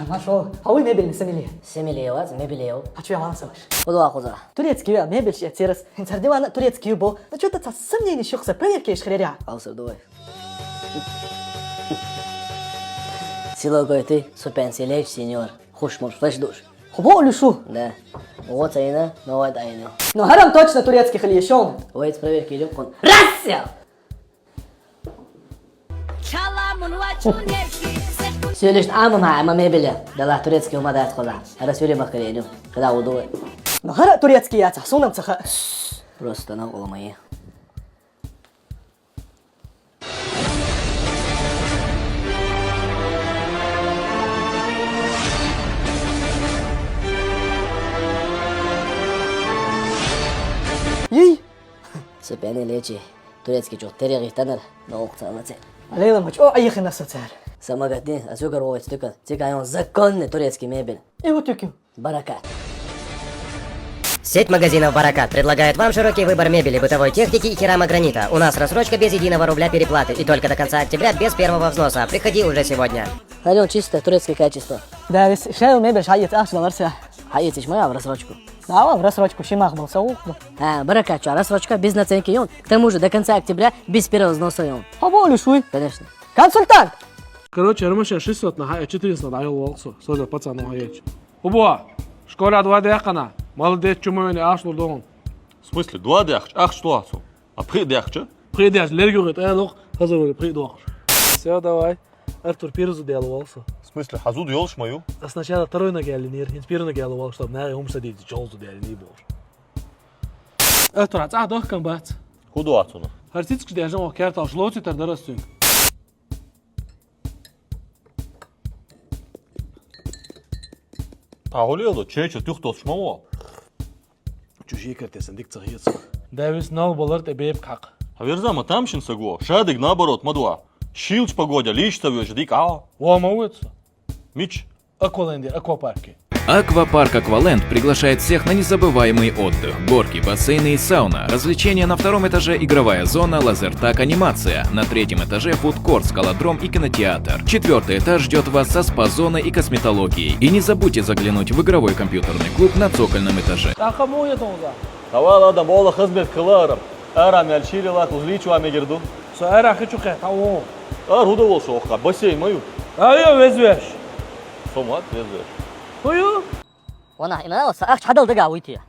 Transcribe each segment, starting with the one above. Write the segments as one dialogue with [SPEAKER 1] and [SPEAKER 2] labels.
[SPEAKER 1] нашел. А вы мебель не самили.
[SPEAKER 2] Семилева, мебелеу.
[SPEAKER 1] А что я вам слышал?
[SPEAKER 2] Куда хуза?
[SPEAKER 1] Турецкий мебель сейчас террас. Интердиван турецкий был. Ну что-то сомнений щекса. Проверки ишь хреря.
[SPEAKER 2] Алсыр давай. Силогой ты, супенсилеч, сеньор. Хушмур, флеш душ.
[SPEAKER 1] Хубо лишу.
[SPEAKER 2] Да. Вот айна, но вот айна.
[SPEAKER 1] Ну харам точно турецкий или еще он.
[SPEAKER 2] Уэйт проверки идем кон. Расся! Söyleyişin ama mebeli. Dala Turecki umadat kola. Ara söyle bakalım. Kada oldu.
[SPEAKER 1] Ну хара турецкий я цахсунам цаха.
[SPEAKER 2] Просто на olmayı.
[SPEAKER 1] Ей.
[SPEAKER 2] Süpeni leçi. Turecki çok teriyaktanır. Ne okta anlatı.
[SPEAKER 1] Лейла мач. О, аехи на соцар.
[SPEAKER 2] Сама гадни, а сюгар овоч тюка. Тика он законный турецкий мебель.
[SPEAKER 1] И вот тюкю.
[SPEAKER 2] Баракат.
[SPEAKER 3] Сеть магазинов «Баракат» предлагает вам широкий выбор мебели, бытовой техники и керамогранита. У нас рассрочка без единого рубля переплаты и только до конца октября без первого взноса. Приходи уже сегодня.
[SPEAKER 2] Ален, чисто, турецкое качество.
[SPEAKER 1] Да, весь шею мебель шаит аш долларся.
[SPEAKER 2] Хаетиш моя в рассрочку.
[SPEAKER 1] Да, в рассрочку шимах был саук.
[SPEAKER 2] Баракат, что, рассрочка без наценки он. К тому же до конца октября без первого взноса он.
[SPEAKER 1] Хубо лишуй.
[SPEAKER 2] Конечно.
[SPEAKER 1] Консультант.
[SPEAKER 4] Короче, ромашка 600 на 400 на волсу. Соза пацану хаеч. Убуа. Школа 2 дяхана. Молодец, чумони аш лудон.
[SPEAKER 5] В смысле, 2 дяхч? Ах, что асу? А при дяхча?
[SPEAKER 4] Придяш, лергурит, лох, хазури придох. Все, давай. Артур Пирзу делал волсу.
[SPEAKER 5] В смысле, хазуд ёлш мою?
[SPEAKER 4] А сначала второй ноги алинир, теперь ноги алувал, чтобы на ум садить, чолзу де алини бор. Артур, а дох камбац.
[SPEAKER 5] Худу асуна.
[SPEAKER 4] Артицк де ажам окерта ошлоци тардарастын.
[SPEAKER 5] Паулело, чечо, тюхтос шмамо.
[SPEAKER 4] Чужие картесан дик цахиц. Дэвис нал боларт эбеб как.
[SPEAKER 5] А верзама тамшин саго. Шадик наоборот, мадуа. Шилч погодя, лич тавёж, дик а.
[SPEAKER 4] Уамауется.
[SPEAKER 5] Мич.
[SPEAKER 4] Аквалендер, аквапарки.
[SPEAKER 6] Аквапарк «Акваленд» приглашает всех на незабываемый отдых. Горки, бассейны и сауна. Развлечения на втором этаже, игровая зона, лазертаг, анимация. На третьем этаже фудкорт, скалодром и кинотеатр. Четвертый этаж ждет вас со спа-зоной и косметологией. И не забудьте заглянуть в игровой компьютерный клуб на цокольном этаже.
[SPEAKER 4] А кому я думал?
[SPEAKER 5] Тавал адам ола хазбет кыларым. Арам ялшили лак узличу амегерду.
[SPEAKER 4] Саара хочу кэ, ау.
[SPEAKER 5] Ар худа волшу оха, бассейн мою.
[SPEAKER 4] Айо везвеш.
[SPEAKER 5] Сомат, везеш.
[SPEAKER 4] Хую?
[SPEAKER 2] وانا انا ساخش حدا دقا ويتي.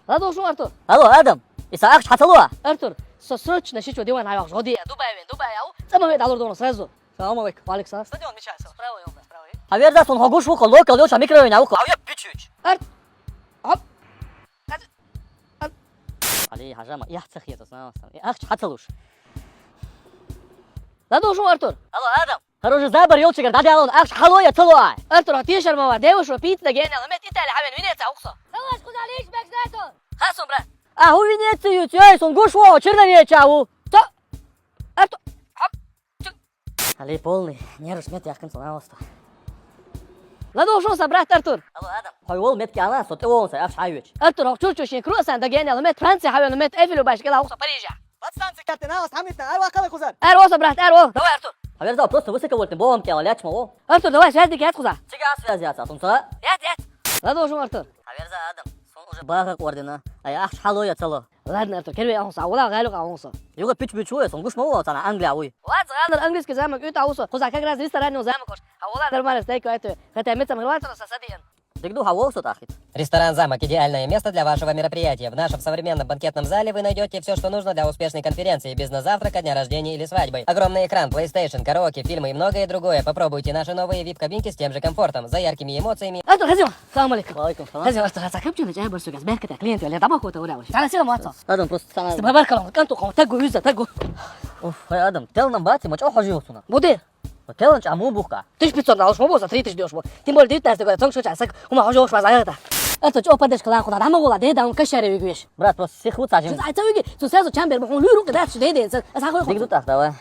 [SPEAKER 2] هذا شو ارتور؟ الو ادم. ساخش حصلوها. ارتور. سوتش نشيتو ديوان هاي غودي دبي او. سما دولار دون سرزو. السلام عليكم. وعليكم السلام. Стадион мечается. Справа يوم, справа. Haver сон хогуш вуко локал лоша микровойна вуко. А я пичуч. Арт. Оп. علي حجامة يا تخيط اسمع اخش حصلوش. هذا شو ارتور؟ الو ادم. هروج زابر يوتشي قاعد يالون اخش حلوية طلوع. ارتور تيشر ما ديوش وبيت لقينا لميت انت اللي حبن وين تعوقصه. سواش خذ عليش بكزاتو. خاصم برا. هو وين يتيو سون غوش وو черный чау. То. Артур. Хоп. علي полный. Нервы смет я конца просто. Ладно, что собрать Артур? Алло, Адам. هاي وول مت كانا صوت وون سايف حايوش. Артур, شو شي كروسان دقينا لميت فرنسا حاول لميت ايفل باش كده اوصل باريجا.
[SPEAKER 1] Подстанция катена, самитна, арва кала кузар.
[SPEAKER 2] ارو собрать, ارو. Давай, Артур. Haber da просто высоковольтный бомб кела ляч мого. Артур, давай связь дикет куза. Сега связь я сатунса. Ят. Ладно, что Артур? Haber da Adam. Сон уже бага ордена. А я حلوية صلو. ладно, Артур, كلمة أخوصا ولا غالق أخوصا. يوغا بيتش شوية صنقوش مو أنا أنجلي أوي. وات غالر أنجليز كزامك أنت أخوصا. خذ كأجراز ريستوران وزامكوش. هولا درمان ستيك أنت. ختمت من الوقت رصاصدين. دقدو هووسو تاخد.
[SPEAKER 3] Ресторан «Замок» – идеальное место для вашего мероприятия. В нашем современном банкетном зале вы найдете все, что нужно для успешной конференции, бизнес-завтрака, дня рождения или свадьбы. Огромный экран, PlayStation, караоке, фильмы и многое другое. Попробуйте наши новые VIP-кабинки с тем же комфортом, за яркими эмоциями.
[SPEAKER 2] Артур, هزيم. السلام عليكم. وعليكم السلام. هزيم Артур, هتكلم جاي برسوق أسبوع كده كلينتي ولا دابا كنت ولا وش. تعال سير مواتس. هذا просто تعال.
[SPEAKER 1] استبغى كلام كنتو قوم تجو يزا تجو.
[SPEAKER 2] أوف يا آدم تلنا باتي ما تأخذ جيوسنا.
[SPEAKER 1] مدير.
[SPEAKER 2] تلنا عمو بوكا.
[SPEAKER 1] تيش بتصير على شو بوصل تريتش ديوش بو. تيمول ديت تاس تقول تونش تعسك وما حجوش مع زعيرته. Артур, что подешь куда куда? Там могла да он кашаре вигуешь.
[SPEAKER 2] Брат, просто всех вот сажем.
[SPEAKER 1] А это виги. Tu сразу чамбер бухун луру куда что да да. А сахой.
[SPEAKER 2] Дигду так, давай.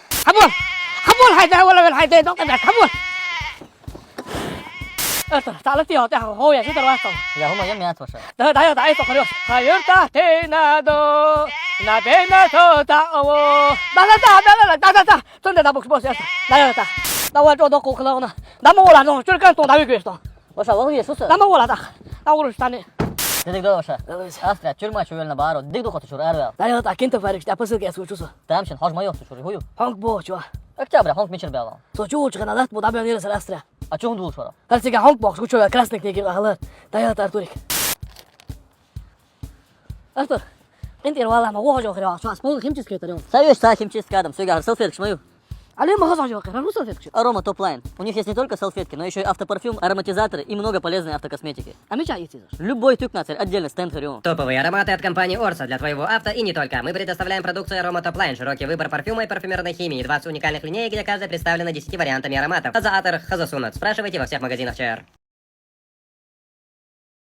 [SPEAKER 1] حبول حيدا ولا بالحيدا دون كده حبول. Артур, تعال فيها تعال هو يا شتر واحد.
[SPEAKER 2] يا هما يوم يا توشة.
[SPEAKER 1] ده تعال خلاص. خيرتا تنادو. نادينا توتاو. دا. تند دا بوكس بوس يا. لا يا تا. دا وجو دو كوكلونا. 咱们过来弄，就是干动大鱼鬼动。
[SPEAKER 2] 我说我给说是。
[SPEAKER 1] 咱们过来打，那我是打你。
[SPEAKER 2] Dedik de başa. Astra çürüme çöğülüne bağırıyor. Dedik de katı şuru ervel.
[SPEAKER 1] لا يا كنت فارق ده بس كيس وشو
[SPEAKER 2] Tamşın hacma yoktu şuru huyu.
[SPEAKER 1] هونك بو شو
[SPEAKER 2] Akçabra hank meçir bela.
[SPEAKER 1] سو شو كنا لا تبغى تعمل نيرس الأسرة
[SPEAKER 2] Açığın dolu şura.
[SPEAKER 1] قال سيجا هونك بوكس شو كلاسنك تيجي الأهلات ده يا تارتوريك أرتور أنت والله ما هو جو خير شو أسمعه كم تسكت اليوم
[SPEAKER 2] Sayıyor sağ kimçisk adam. Söyle салфетки шмаю.
[SPEAKER 1] عليه ما خص جو خير أنا وصلت فيك
[SPEAKER 2] Арома топ-лайн. У них есть не только салфетки, но еще и автопарфюм, ароматизаторы и много полезной автокосметики.
[SPEAKER 1] а мы чай есть
[SPEAKER 2] Любой тюкнацель отдельно стенд Харион.
[SPEAKER 3] Топовые ароматы от компании Орса для твоего авто и не только. Мы предоставляем продукцию Aroma Top Line, широкий выбор парфюма и парфюмерной химии, 20 уникальных линеек, где каждая представлена 10 вариантами ароматов. Хазаатор, Хазасунат. Спрашивайте во всех магазинах ЧР.